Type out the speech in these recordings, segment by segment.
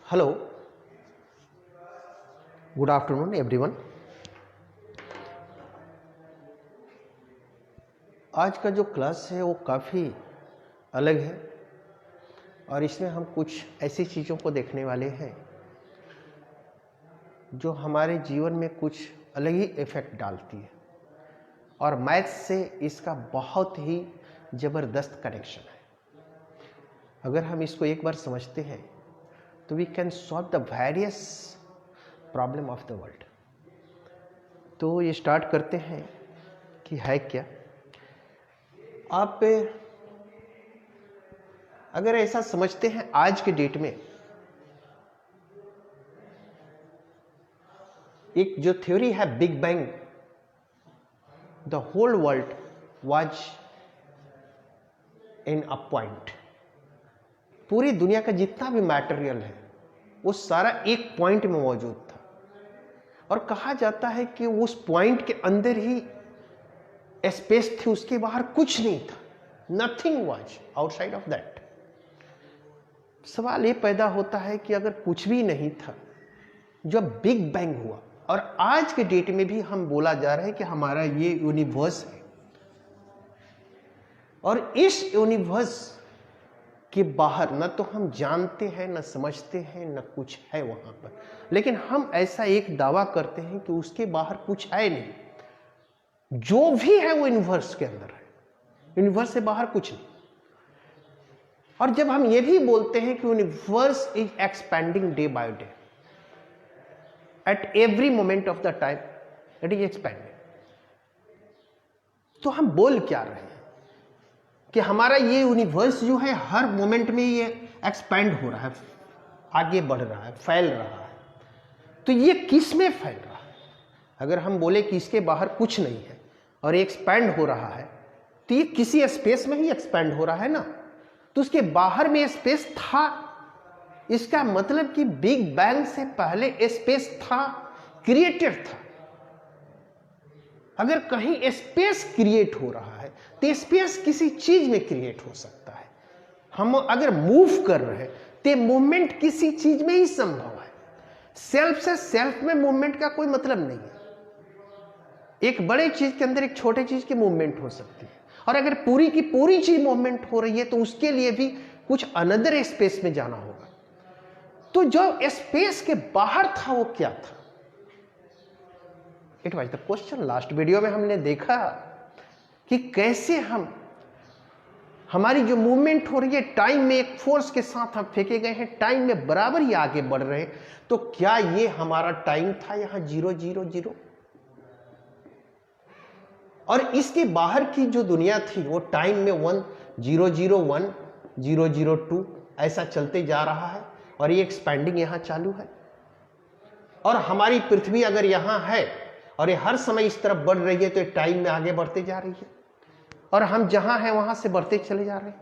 Hello, good afternoon everyone. आज का जो क्लास है वो काफ़ी अलग है और इसमें हम कुछ ऐसी चीज़ों को देखने वाले हैं जो हमारे जीवन में कुछ अलग ही इफ़ेक्ट डालती है और मैथ्स से इसका बहुत ही ज़बरदस्त कनेक्शन है। अगर हम इसको एक बार समझते हैं तो we can solve the various problem of the world. तो ये स्टार्ट करते हैं कि है क्या। आप अगर ऐसा समझते हैं, आज के डेट में एक जो थ्योरी है big bang, the whole world was in a point. पूरी दुनिया का जितना भी मटेरियल है वो सारा एक पॉइंट में मौजूद था और कहा जाता है कि उस पॉइंट के अंदर ही स्पेस थी, उसके बाहर कुछ नहीं था। Nothing was outside of that. सवाल ये पैदा होता है कि अगर कुछ भी नहीं था, जब बिग बैंग हुआ, और आज के डेट में भी हम बोला जा रहा है कि हमारा ये यूनिवर्स है और इस यूनिवर्स के बाहर न तो हम जानते हैं, न समझते हैं, न कुछ है वहां पर, लेकिन हम ऐसा एक दावा करते हैं कि उसके बाहर कुछ है नहीं। जो भी है वो यूनिवर्स के अंदर है, यूनिवर्स से बाहर कुछ नहीं। और जब हम ये भी बोलते हैं कि universe is expanding day by day, at every moment of the time it is expanding, तो हम बोल क्या रहे हैं कि हमारा ये यूनिवर्स जो है हर मोमेंट में ये एक्सपैंड हो रहा है, आगे बढ़ रहा है, फैल रहा है। तो ये किस में फैल रहा है? अगर हम बोले कि इसके बाहर कुछ नहीं है और ये एक्सपैंड हो रहा है, तो ये किसी स्पेस में ही एक्सपैंड हो रहा है ना। तो उसके बाहर में स्पेस था, इसका मतलब कि बिग बैंग से पहले स्पेस था, क्रिएटेड था। अगर कहीं स्पेस क्रिएट हो रहा है तो स्पेस किसी चीज में क्रिएट हो सकता है। हम अगर मूव कर रहे हैं तो मूवमेंट किसी चीज में ही संभव है। सेल्फ से सेल्फ में मूवमेंट का कोई मतलब नहीं है। एक बड़े चीज के अंदर एक छोटे चीज की मूवमेंट हो सकती है, और अगर पूरी की पूरी चीज मूवमेंट हो रही है तो उसके लिए भी कुछ अनदर स्पेस में जाना होगा। तो जो स्पेस के बाहर था वो क्या था? It was the question. Last video में हमने देखा कि कैसे हमारी जो मूवमेंट हो रही है टाइम में एक फोर्स के साथ हम फेंके गए हैं, टाइम में बराबर ही आगे बढ़ रहे हैं। तो क्या ये हमारा टाइम था यहां 000, और इसके बाहर की जो दुनिया थी वो टाइम में 1001, 002 ऐसा चलते जा रहा है और ये एक्सपैंडिंग यहां चालू है। और हमारी पृथ्वी अगर यहां है और ये हर समय इस तरफ बढ़ रही है तो ये टाइम में आगे बढ़ते जा रही है और हम जहां हैं वहां से बढ़ते चले जा रहे हैं।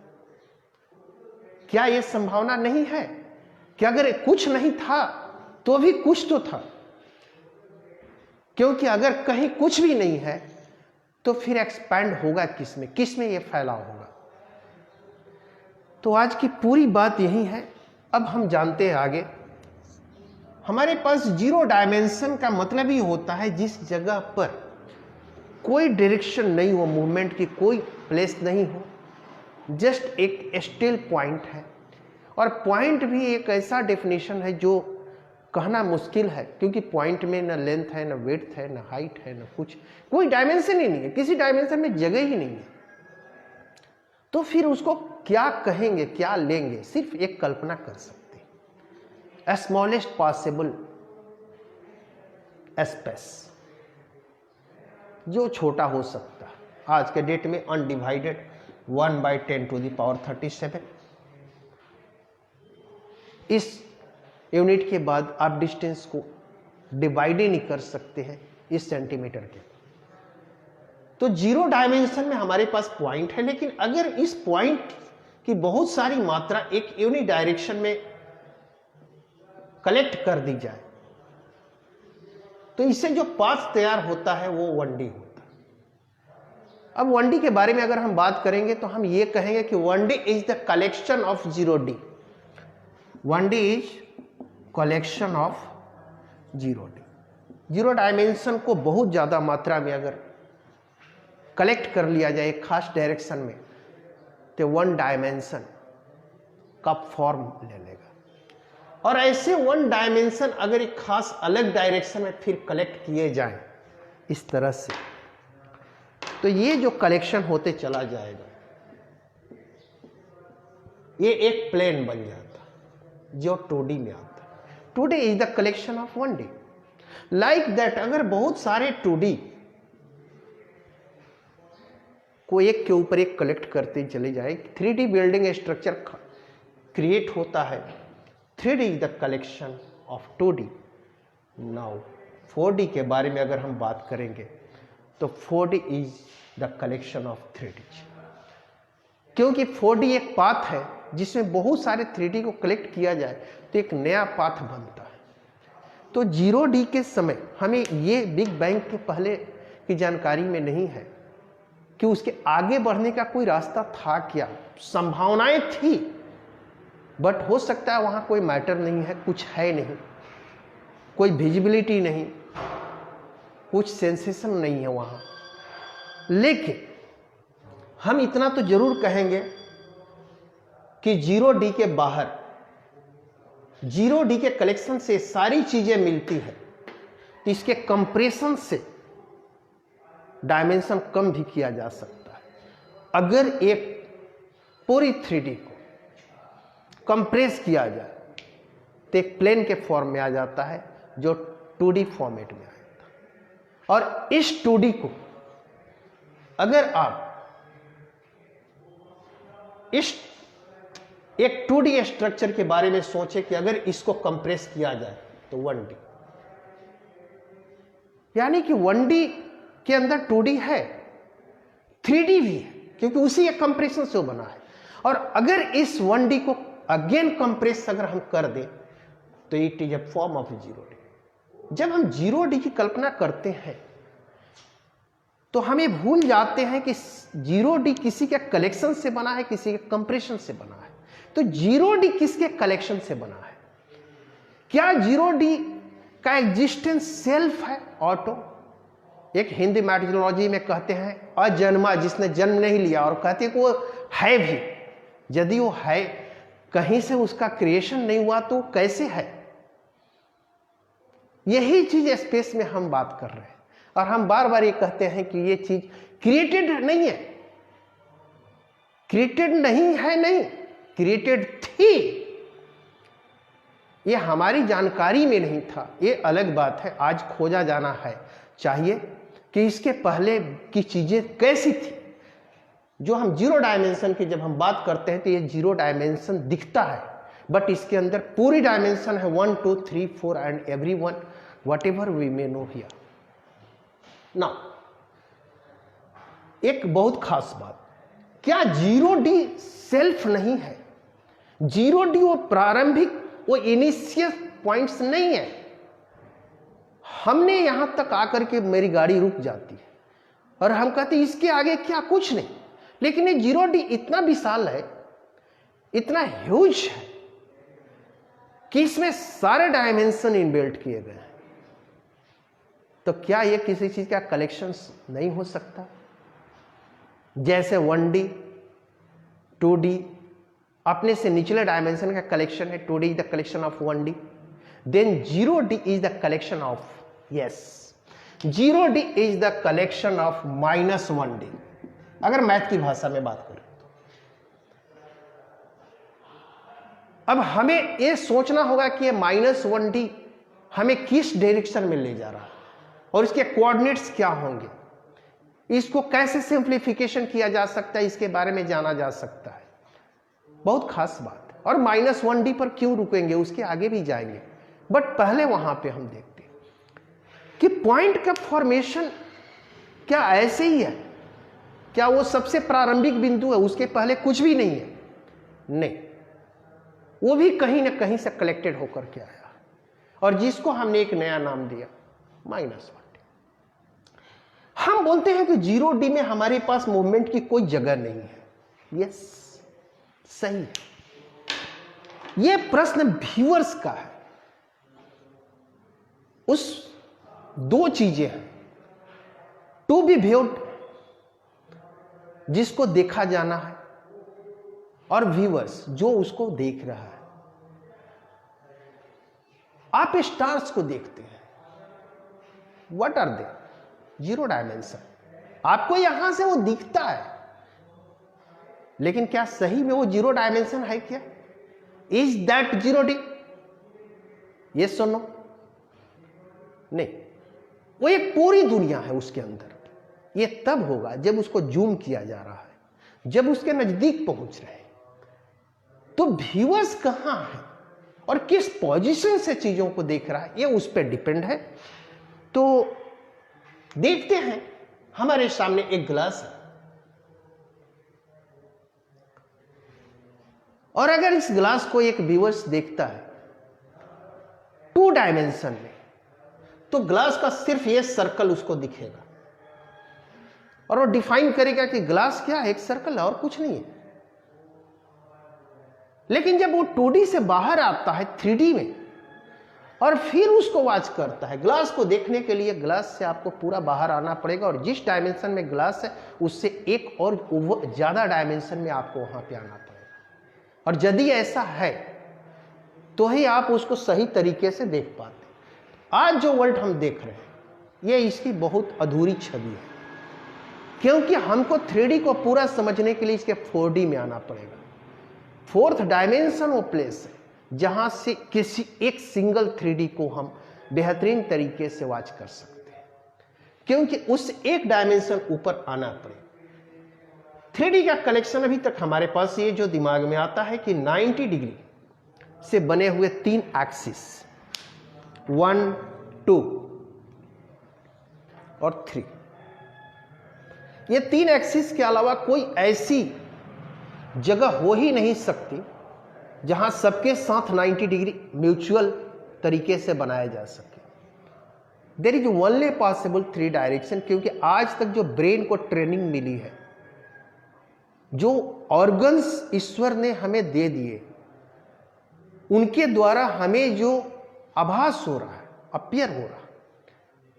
क्या यह संभावना नहीं है कि अगर कुछ नहीं था तो भी कुछ तो था? क्योंकि अगर कहीं कुछ भी नहीं है तो फिर एक्सपैंड होगा किसमें यह फैलाव होगा। तो आज की पूरी बात यही है। अब हम जानते हैं आगे। हमारे पास जीरो डायमेंशन का मतलब ही होता है जिस जगह पर कोई डायरेक्शन नहीं हो, मूवमेंट की कोई प्लेस नहीं हो, जस्ट एक स्टिल पॉइंट है। और पॉइंट भी एक ऐसा डेफिनेशन है जो कहना मुश्किल है, क्योंकि पॉइंट में न लेंथ है, न विड्थ है, न हाइट है, न कुछ, कोई डायमेंशन ही नहीं है, किसी डायमेंशन में जगह ही नहीं है। तो फिर उसको क्या कहेंगे, क्या लेंगे? सिर्फ एक कल्पना कर सकते, स्मॉलेस्ट पॉसिबल स्पेस, जो छोटा हो सकता है। आज के डेट में अनडिवाइडेड 1/10⁻37। इस यूनिट के बाद आप डिस्टेंस को डिवाइड ही नहीं कर सकते हैं इस सेंटीमीटर के। तो जीरो डायमेंशन में हमारे पास पॉइंट है, लेकिन अगर इस पॉइंट की बहुत सारी मात्रा एक यूनिट डायरेक्शन में कलेक्ट कर दी जाए तो इससे जो पाथ तैयार होता है वो 1D होता है। अब 1D के बारे में अगर हम बात करेंगे तो हम ये कहेंगे कि 1D is the collection of 0D। 1D is collection of 0D। 0 dimension को बहुत ज़्यादा मात्रा में अगर कलेक्ट कर लिया जाए एक खास डायरेक्शन में तो 1 डायमेंशन का फॉर्म ले लेगा। और ऐसे 1 डायमेंशन अगर एक खास अलग डायरेक्शन में फिर कलेक्ट किए जाएं इस तरह से, तो ये जो कलेक्शन होते चला जाएगा, ये एक प्लेन बन जाता जो 2D में आता है। 2D is the collection of 1D। Like that अगर बहुत सारे 2D को एक के ऊपर एक कलेक्ट करते चले जाए, 3D बिल्डिंग स्ट्रक्चर क्रिएट होता है। 3D is the collection of 2D। Now 4D के बारे में अगर हम बात करेंगे तो 4D is the collection of 3D, क्योंकि 4D एक पाथ है जिसमें बहुत सारे 3D को कलेक्ट किया जाए तो एक नया पाथ बनता है। तो 0D के समय हमें ये बिग बैंग के पहले की जानकारी में नहीं है कि उसके आगे बढ़ने का कोई रास्ता था क्या। संभावनाएं थी, बट हो सकता है वहां कोई मैटर नहीं है, कुछ है नहीं, कोई विजिबिलिटी नहीं, कुछ सेंसेशन नहीं है वहां। लेकिन हम इतना तो जरूर कहेंगे कि 0D के बाहर 0D के कलेक्शन से सारी चीजें मिलती है, तो इसके कंप्रेशन से डायमेंशन कम भी किया जा सकता है। अगर एक पूरी 3D को कंप्रेस किया जाए तो एक प्लेन के फॉर्म में आ जाता है जो 2D फॉर्मेट में आता है। और इस 2D को अगर आप इस एक 2D स्ट्रक्चर के बारे में सोचें कि अगर इसको कंप्रेस किया जाए तो 1D, यानी कि 1D के अंदर 2D है, 3D भी है, क्योंकि उसी एक कंप्रेशन से वो बना है। और अगर इस 1D को अगेन कंप्रेस अगर हम कर दें तो it is a form of 0D। जब हम 0D की कल्पना करते हैं तो हमें भूल जाते हैं कि 0D किसी के कलेक्शन से बना है, किसी के कंप्रेशन से बना है। तो 0D किसके कलेक्शन से बना है? क्या 0D का एग्जिस्टेंस सेल्फ है, ऑटो? एक हिंदी मैथोलॉजी में कहते हैं अजन्मा, जिसने जन्म नहीं लिया, और कहते हैं कि वो है भी। यदि वो है, कहीं से उसका क्रिएशन नहीं हुआ तो कैसे है? यही चीज स्पेस में हम बात कर रहे हैं, और हम बार बार ये कहते हैं कि ये चीज क्रिएटेड नहीं है, क्रिएटेड नहीं है, नहीं क्रिएटेड थी। ये हमारी जानकारी में नहीं था, ये अलग बात है, आज खोजा जाना है चाहिए कि इसके पहले की चीजें कैसी थी। जो हम 0 डायमेंशन की जब हम बात करते हैं तो ये 0 डायमेंशन दिखता है, बट इसके अंदर पूरी डायमेंशन है 1 2 3 4 and every one whatever we may know here. Now एक बहुत खास बात, क्या 0D सेल्फ नहीं है? 0D वो प्रारंभिक, वो इनिशियल पॉइंट्स नहीं है। हमने यहां तक आकर के मेरी गाड़ी रुक जाती है और हम कहते हैं इसके आगे क्या, कुछ नहीं। लेकिन ये 0D इतना विशाल है, इतना ह्यूज है कि इसमें सारे डायमेंशन इनबिल्ट किए गए हैं। तो क्या ये किसी चीज का कलेक्शन नहीं हो सकता? जैसे 1D 2D अपने से निचले डायमेंशन का कलेक्शन है, 2D is the collection of 1D, then 0D is the collection of, yes 0D is the collection of -1D, अगर मैथ की भाषा में बात करें तो। अब हमें यह सोचना होगा कि ये -1D हमें किस डायरेक्शन में ले जा रहा है और इसके कोऑर्डिनेट्स क्या होंगे, इसको कैसे सिंप्लीफिकेशन किया जा सकता है, इसके बारे में जाना जा सकता है। बहुत खास बात है। और -1D पर क्यों रुकेंगे, उसके आगे भी जाएंगे, बट पहले वहां पे हम देखते हैं कि पॉइंट का फॉर्मेशन क्या ऐसे ही है, क्या वो सबसे प्रारंभिक बिंदु है, उसके पहले कुछ भी नहीं है? नहीं, वो भी कहीं ना कहीं से कलेक्टेड होकर के आया, और जिसको हमने एक नया नाम दिया -1D। हम बोलते हैं कि 0D में हमारे पास मूवमेंट की कोई जगह नहीं है। यस, सही है। यह प्रश्न व्यूअर्स का है। उस दो चीजें हैं, टू बी व्यूड जिसको देखा जाना है, और व्यूअर्स जो उसको देख रहा है। आप स्टार्स को देखते हैं, व्हाट आर दे? 0 डायमेंशन। आपको यहां से वो दिखता है, लेकिन क्या सही में वो 0 डायमेंशन है क्या? Is that 0D? यस और नो? नहीं, वो एक पूरी दुनिया है उसके अंदर। ये तब होगा जब उसको जूम किया जा रहा है, जब उसके नजदीक पहुंच रहे हैं। तो व्यूअर्स कहां है और किस पोजीशन से चीजों को देख रहा है, ये उस पर डिपेंड है। तो देखते हैं, हमारे सामने एक ग्लास है, और अगर इस ग्लास को एक व्यूअर्स देखता है 2 डायमेंशन में, तो ग्लास का सिर्फ ये सर्कल उसको दिखेगा, और वो डिफाइन करेगा कि ग्लास क्या है, एक सर्कल है और कुछ नहीं है। लेकिन जब वो 2D से बाहर आता है 3D में, और फिर उसको वॉच करता है, ग्लास को देखने के लिए ग्लास से आपको पूरा बाहर आना पड़ेगा, और जिस डायमेंशन में ग्लास है उससे एक और ज्यादा डायमेंशन में आपको वहां पे आना पड़ेगा। और यदि ऐसा है तो ही आप उसको सही तरीके से देख पाते। आज जो वर्ल्ड हम देख रहे हैं, ये इसकी बहुत अधूरी छवि है, क्योंकि हमको 3D को पूरा समझने के लिए इसके 4D में आना पड़ेगा। 4th डायमेंशन वो प्लेस है जहां से किसी एक सिंगल 3D को हम बेहतरीन तरीके से वॉच कर सकते हैं, क्योंकि उस एक डायमेंशन ऊपर आना पड़ेगा। 3D का कलेक्शन अभी तक हमारे पास ये जो दिमाग में आता है कि 90 डिग्री से बने हुए 3 एक्सिस, 1, 2 और 3, ये 3 एक्सिस के अलावा कोई ऐसी जगह हो ही नहीं सकती जहां सबके साथ 90 डिग्री म्यूचुअल तरीके से बनाया जा सके। There is only possible 3 direction, क्योंकि आज तक जो ब्रेन को ट्रेनिंग मिली है, जो ऑर्गन्स ईश्वर ने हमें दे दिए, उनके द्वारा हमें जो आभास हो रहा है, अपीयर हो रहा है,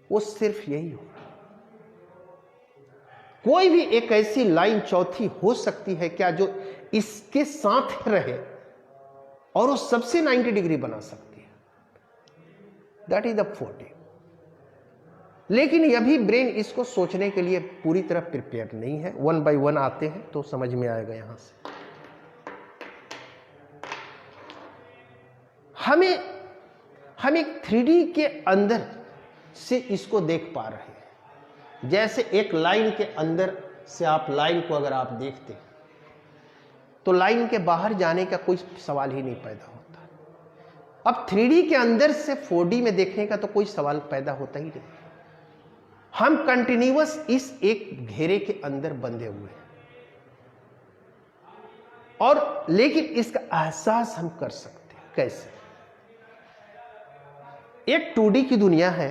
वो सिर्फ यही हो रहा है। कोई भी एक ऐसी लाइन चौथी हो सकती है क्या जो इसके साथ रहे और वो सबसे 90 डिग्री बना सकती है? That is the 4D। लेकिन अभी ब्रेन इसको सोचने के लिए पूरी तरह प्रिपेयर नहीं है। 1 बाय 1 आते हैं तो समझ में आएगा। यहां से हम एक 3D के अंदर से इसको देख पा रहे हैं। जैसे एक लाइन के अंदर से आप लाइन को अगर आप देखते तो लाइन के बाहर जाने का कोई सवाल ही नहीं पैदा होता। अब 3D के अंदर से 4D में देखने का तो कोई सवाल पैदा होता ही नहीं। हम कंटिन्यूअस इस एक घेरे के अंदर बंधे हुए हैं, और लेकिन इसका एहसास हम कर सकते हैं कैसे? एक 2D की दुनिया है,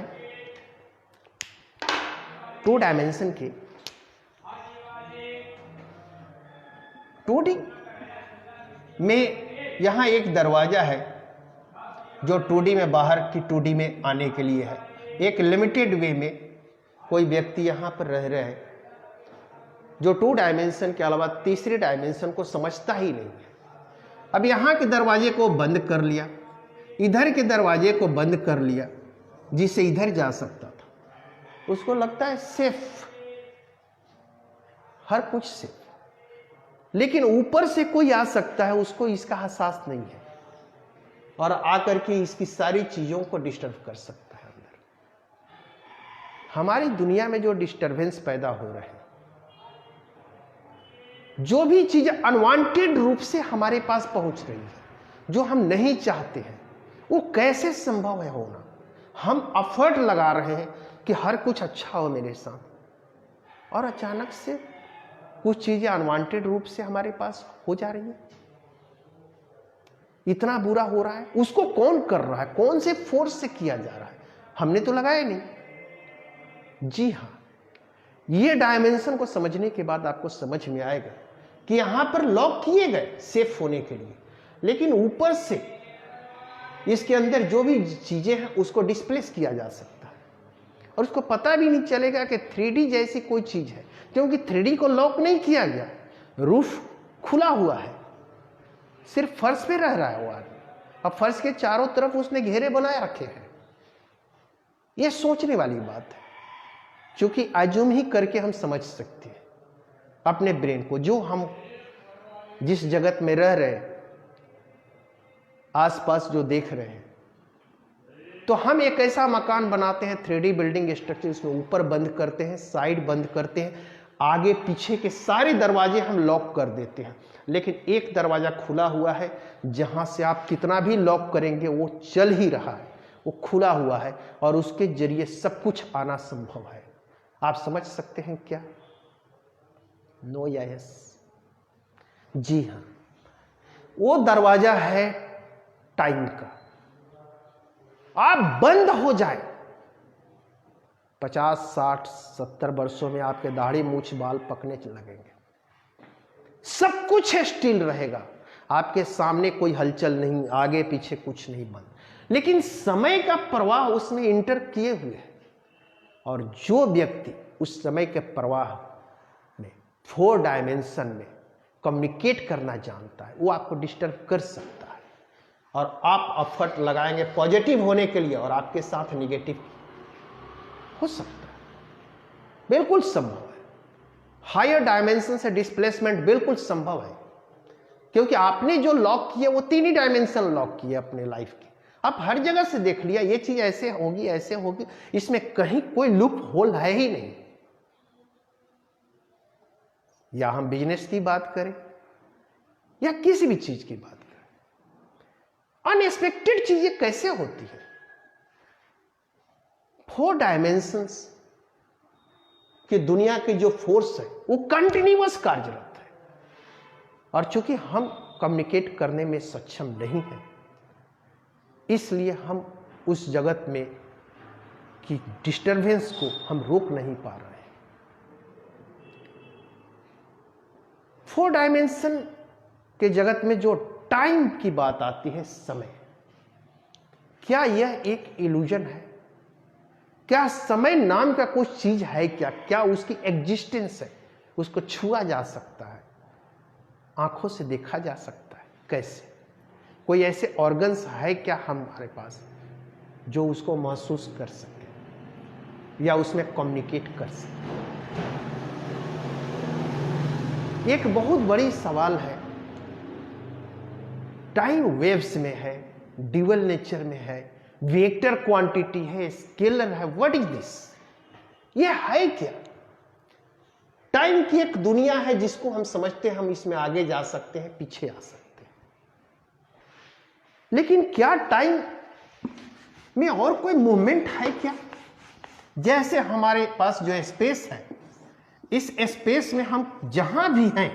2 डायमेंशन की। 2D में यहां एक दरवाजा है जो 2D में बाहर की 2D में आने के लिए है। एक लिमिटेड वे में कोई व्यक्ति यहां पर रह रहे हैं जो 2 डायमेंशन के अलावा तीसरे डायमेंशन को समझता ही नहीं है। अब यहां के दरवाजे को बंद कर लिया, इधर के दरवाजे को बंद कर लिया, जिससे इधर जा सकता था। उसको लगता है सेफ, हर कुछ सेफ। लेकिन ऊपर से कोई आ सकता है, उसको इसका एहसास नहीं है, और आकर के इसकी सारी चीजों को डिस्टर्ब कर सकता है। अंदर हमारी दुनिया में जो डिस्टरबेंस पैदा हो रहे हैं, जो भी चीजें अनवांटेड रूप से हमारे पास पहुंच रही है, जो हम नहीं चाहते हैं, वो कैसे संभव है होना? हम एफर्ट लगा रहे हैं कि हर कुछ अच्छा हो मेरे साथ, और अचानक से कुछ चीजें अनवांटेड रूप से हमारे पास हो जा रही है। इतना बुरा हो रहा है, उसको कौन कर रहा है? कौन से फोर्स से किया जा रहा है? हमने तो लगाया नहीं। जी हां, ये डायमेंशन को समझने के बाद आपको समझ में आएगा कि यहां पर लॉक किए गए सेफ होने के लिए, लेकिन ऊपर से इसके अंदर जो भी चीजें हैं उसको डिस्प्लेस किया जा सकता है और उसको पता भी नहीं चलेगा कि 3D जैसी कोई चीज है, क्योंकि 3D को लॉक नहीं किया गया, रूफ खुला हुआ है, सिर्फ फर्श पे रह रहा है वो आदमी। अब फर्श के चारों तरफ उसने घेरे बनाए रखे हैं। यह सोचने वाली बात है, क्योंकि अज्यूम ही करके हम समझ सकते हैं अपने ब्रेन को, जो हम जिस जगत में रह रहे हैं, आसपास जो देख रहे हैं। तो हम एक ऐसा मकान बनाते हैं 3D बिल्डिंग स्ट्रक्चर, इसमें ऊपर बंद करते हैं, साइड बंद करते हैं, आगे पीछे के सारे दरवाजे हम लॉक कर देते हैं, लेकिन एक दरवाजा खुला हुआ है जहां से आप कितना भी लॉक करेंगे वो चल ही रहा है, वो खुला हुआ है और उसके जरिए सब कुछ आना संभव है। आप समझ सकते हैं क्या? नो या यस? जी हां, वो दरवाजा है टाइम का। आप बंद हो जाए 50, 60, 70 वर्षों में आपके दाढ़ी मूछ बाल पकने लगेंगे, सब कुछ स्टिल रहेगा, आपके सामने कोई हलचल नहीं, आगे पीछे कुछ नहीं बंद, लेकिन समय का प्रवाह उसमें इंटर किए हुए है। और जो व्यक्ति उस समय के प्रवाह में 4 डायमेंशन में कम्युनिकेट करना जानता है, वो आपको डिस्टर्ब कर सकता है और आप एफर्ट लगाएंगे पॉजिटिव होने के लिए और आपके साथ निगेटिव हो सकता है। बिल्कुल संभव है, हायर डायमेंशन से डिस्प्लेसमेंट बिल्कुल संभव है, क्योंकि आपने जो लॉक किया वो 3 ही डायमेंशन लॉक किए अपने लाइफ के। आप हर जगह से देख लिया ये चीज ऐसे होगी ऐसे होगी, इसमें कहीं कोई लूप होल है ही नहीं। या हम बिजनेस की बात करें या किसी भी चीज की बात करें, अनएक्सपेक्टेड चीजें कैसे होती है। 4 डायमेंशंस की दुनिया की जो फोर्स है वो कंटिन्यूअस कार्यरत है, और चूंकि हम कम्युनिकेट करने में सक्षम नहीं है, इसलिए हम उस जगत में की डिस्टरबेंस को हम रोक नहीं पा रहे हैं। 4 डायमेंशन के जगत में जो टाइम की बात आती है, समय, क्या यह एक इल्यूजन है? क्या समय नाम का कुछ चीज है क्या उसकी एग्जिस्टेंस है? उसको छुआ जा सकता है, आंखों से देखा जा सकता है? कैसे? कोई ऐसे ऑर्गन्स है क्या हमारे पास जो उसको महसूस कर सके या उसमें कम्युनिकेट कर सके? एक बहुत बड़ी सवाल है। टाइम वेव्स में है, ड्यूअल नेचर में है, वेक्टर क्वांटिटी है, स्केलर है, व्हाट इज दिस? ये है क्या? टाइम की एक दुनिया है जिसको हम समझते हैं हम इसमें आगे जा सकते हैं, पीछे आ सकते हैं, लेकिन क्या टाइम में और कोई मूवमेंट है क्या? जैसे हमारे पास जो स्पेस है, इस स्पेस में हम जहां भी हैं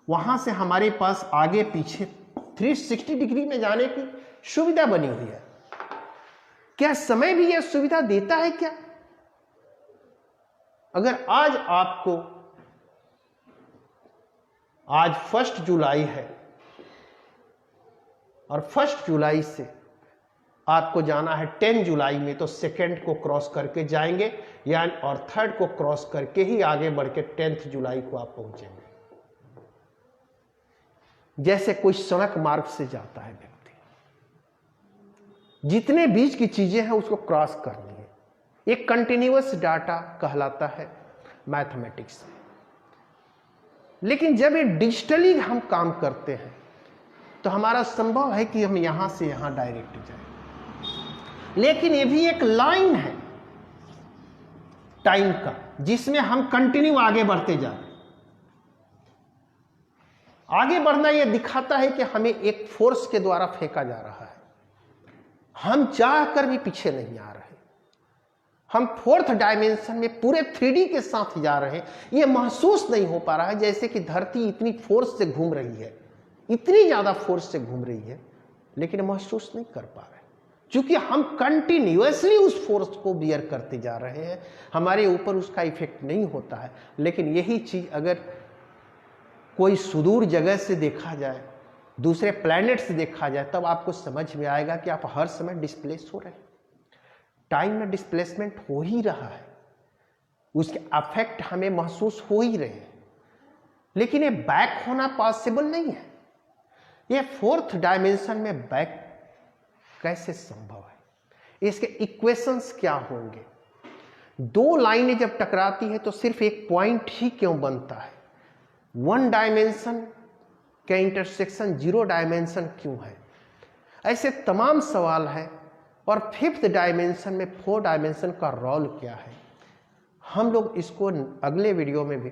वहां से हमारे पास आगे पीछे 360 डिग्री में जाने की सुविधा बनी हुई है। क्या समय भी यह सुविधा देता है क्या? अगर आज आपको, आज 1 जुलाई है और 1 जुलाई से आपको जाना है 10 जुलाई में, तो सेकंड को क्रॉस करके जाएंगे यानी और 3rd को क्रॉस करके ही आगे बढ़ के 10th जुलाई को आप पहुंचेंगे। जैसे कोई सड़क मार्ग से जाता है व्यक्ति, जितने बीच की चीजें हैं उसको क्रॉस करनी है। एक कंटिन्यूअस डाटा कहलाता है मैथमेटिक्स में। लेकिन जब ये डिजिटली हम काम करते हैं तो हमारा संभव है कि हम यहां से यहां डायरेक्ट जाएं, लेकिन ये भी एक लाइन है टाइम का जिसमें हम कंटिन्यू आगे बढ़ते जा रहे हैं। आगे बढ़ना यह दिखाता है कि हमें एक फोर्स के द्वारा फेंका जा रहा है, हम चाहकर भी पीछे नहीं आ रहे, हम 4th डायमेंशन में पूरे 3D के साथ जा रहे हैं। यह महसूस नहीं हो पा रहा है जैसे कि धरती इतनी फोर्स से घूम रही है, इतनी ज्यादा फोर्स से घूम रही है, लेकिन महसूस नहीं कर पा रहे। क्योंकि हम कंटिन्यूअसली उस फोर्स को बियर करते जा रहे हैं, हमारे ऊपर उसका इफेक्ट नहीं होता है। लेकिन यही चीज अगर कोई सुदूर जगह से देखा जाए, दूसरे प्लैनेट से देखा जाए, तब आपको समझ में आएगा कि आप हर समय डिस्प्लेस हो रहे हैं। टाइम में डिस्प्लेसमेंट हो ही रहा है, उसके अफेक्ट हमें महसूस हो ही रहे हैं, लेकिन ये बैक होना पॉसिबल नहीं है। ये फोर्थ डायमेंशन में बैक कैसे संभव है? इसके इक्वेशंस क्या होंगे? दो लाइनें जब टकराती है तो सिर्फ एक पॉइंट ही क्यों बनता है? वन डायमेंशन का इंटरसेक्शन जीरो डायमेंशन क्यों है? ऐसे तमाम सवाल है। और फिफ्थ डायमेंशन में फोर डायमेंशन का रोल क्या है, हम लोग इसको अगले वीडियो में भी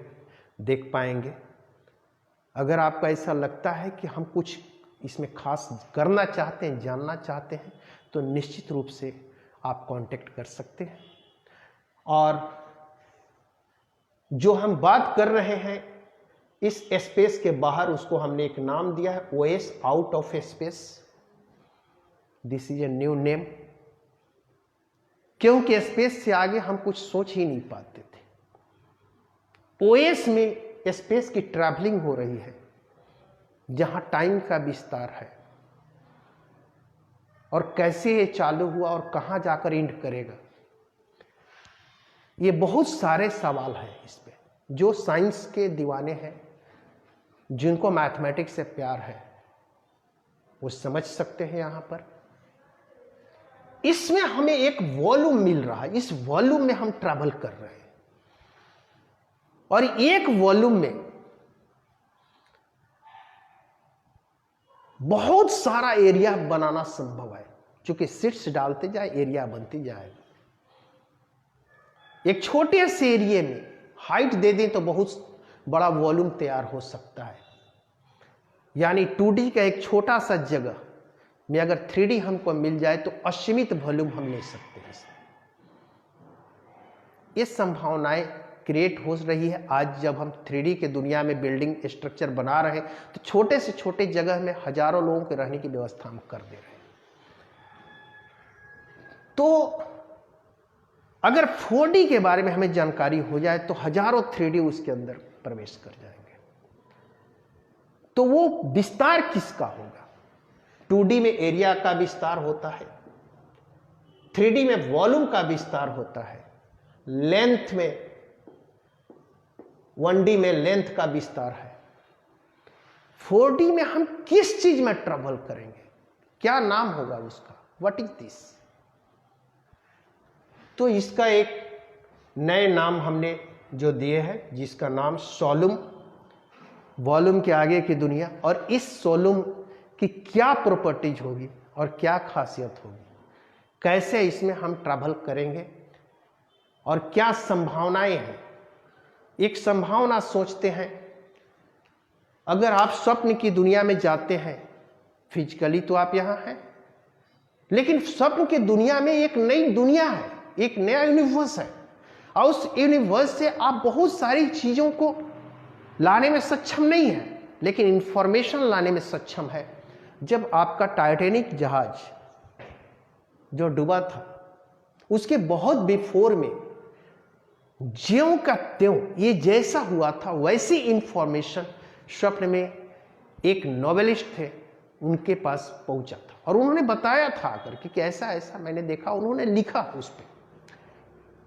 देख पाएंगे। अगर आपको ऐसा लगता है कि हम कुछ इसमें खास करना चाहते हैं, जानना चाहते हैं, तो निश्चित रूप से आप कांटेक्ट कर सकते हैं। और जो हम बात कर रहे हैं इस स्पेस के बाहर, उसको हमने एक नाम दिया है OS, out of space. This is a new name, क्योंकि स्पेस से आगे हम कुछ सोच ही नहीं पाते थे। ओएस में स्पेस की ट्रैवलिंग हो रही है, जहां टाइम का विस्तार है, और कैसे ये चालू हुआ और कहां जाकर एंड करेगा, ये बहुत सारे सवाल हैं इस पे। जो साइंस के दीवाने हैं, जिनको मैथमेटिक्स से प्यार है, वो समझ सकते हैं। यहां पर इसमें हमें एक वॉल्यूम मिल रहा है, इस वॉल्यूम में हम ट्रैवल कर रहे हैं, और एक वॉल्यूम में बहुत सारा एरिया बनाना संभव है, क्योंकि सीट्स डालते जाए एरिया बनती जाएगा। एक छोटे से एरिया में हाइट दे दें तो बहुत बड़ा वॉल्यूम तैयार हो सकता है। यानी 2D का एक छोटा सा जगह में अगर 3D हमको मिल जाए तो असीमित वॉल्यूम हम ले सकते हैं। ये संभावनाएं क्रिएट हो रही है। आज जब हम 3D के दुनिया में बिल्डिंग स्ट्रक्चर बना रहे हैं, तो छोटे से छोटे जगह में हजारों लोगों के रहने की व्यवस्था हम कर दे रहे हैं। तो अगर 4D के बारे में हमें जानकारी हो जाए तो हजारों 3D उसके अंदर प्रवेश कर जाएंगे। तो वो विस्तार किसका होगा? 2D में एरिया का विस्तार होता है, 3D में वॉल्यूम का विस्तार होता है, लेंथ में 1D में लेंथ का विस्तार है। 4D में हम किस चीज में ट्रैवल करेंगे? क्या नाम होगा उसका? What is this? तो इसका एक नए नाम हमने जो दिए हैं, जिसका नाम सोलुम, वॉल्यूम के आगे की दुनिया। और इस सोलुम की क्या प्रॉपर्टीज होगी और क्या खासियत होगी, कैसे इसमें हम ट्रैवल करेंगे और क्या संभावनाएं हैं। एक संभावना सोचते हैं, अगर आप स्वप्न की दुनिया में जाते हैं, फिजिकली तो आप यहां हैं, लेकिन स्वप्न की दुनिया में एक नई दुनिया है, एक नया यूनिवर्स है, और उस यूनिवर्स से आप बहुत सारी चीजों को लाने में सक्षम नहीं है, लेकिन इंफॉर्मेशन लाने में सक्षम है। जब आपका टाइटैनिक जहाज जो डूबा था, उसके बहुत बिफोर में ज्यों का त्यों ये जैसा हुआ था, वैसी इंफॉर्मेशन स्वप्न में एक नॉवेलिस्ट थे, उनके पास पहुंचा था, और उन्होंने बताया था आकर कि ऐसा ऐसा मैंने देखा, उन्होंने लिखा उस पर।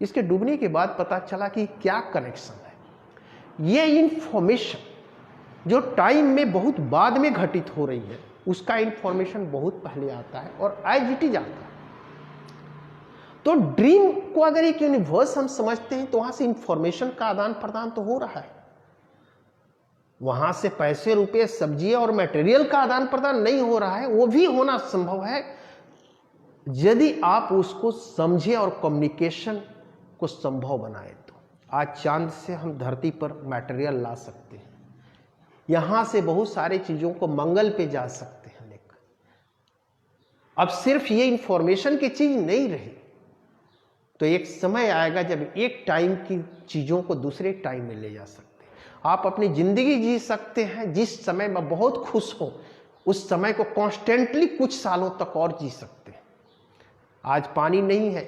इसके डूबने के बाद पता चला कि क्या कनेक्शन है। ये इंफॉर्मेशन जो टाइम में बहुत बाद में घटित हो रही है, उसका इंफॉर्मेशन बहुत पहले आता है और एज इट इज आता है। तो ड्रीम को अगर एक यूनिवर्स हम समझते हैं, तो वहां से इंफॉर्मेशन का आदान प्रदान तो हो रहा है, वहां से पैसे रुपए सब्जियां और मटेरियल का आदान प्रदान नहीं हो रहा है। वो भी होना संभव है यदि आप उसको समझे और कम्युनिकेशन को संभव बनाए। तो आज चांद से हम धरती पर मटेरियल ला सकते हैं, यहां से बहुत सारी चीजों को मंगल पे जा सकते हैं लेकर। अब सिर्फ ये इंफॉर्मेशन की चीज नहीं रही, तो एक समय आएगा जब एक टाइम की चीजों को दूसरे टाइम में ले जा सकते हैं। आप अपनी जिंदगी जी सकते हैं, जिस समय में बहुत खुश हो, उस समय को कॉन्स्टेंटली कुछ सालों तक और जी सकते हैं। आज पानी नहीं है,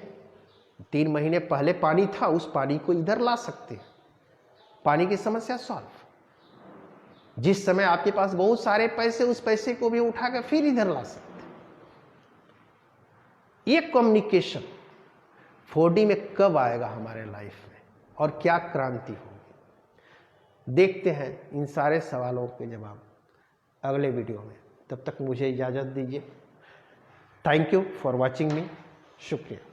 3 महीने पहले पानी था, उस पानी को इधर ला सकते हैं, पानी की समस्या सॉल्व। जिस समय आपके पास बहुत सारे पैसे, उस पैसे को भी उठा कर फिर इधर ला सकते हैं। ये कम्युनिकेशन 4D में कब आएगा हमारे लाइफ में और क्या क्रांति होगी, देखते हैं इन सारे सवालों के जवाब अगले वीडियो में। तब तक मुझे इजाज़त दीजिए। थैंक यू फॉर वॉचिंग मी। शुक्रिया।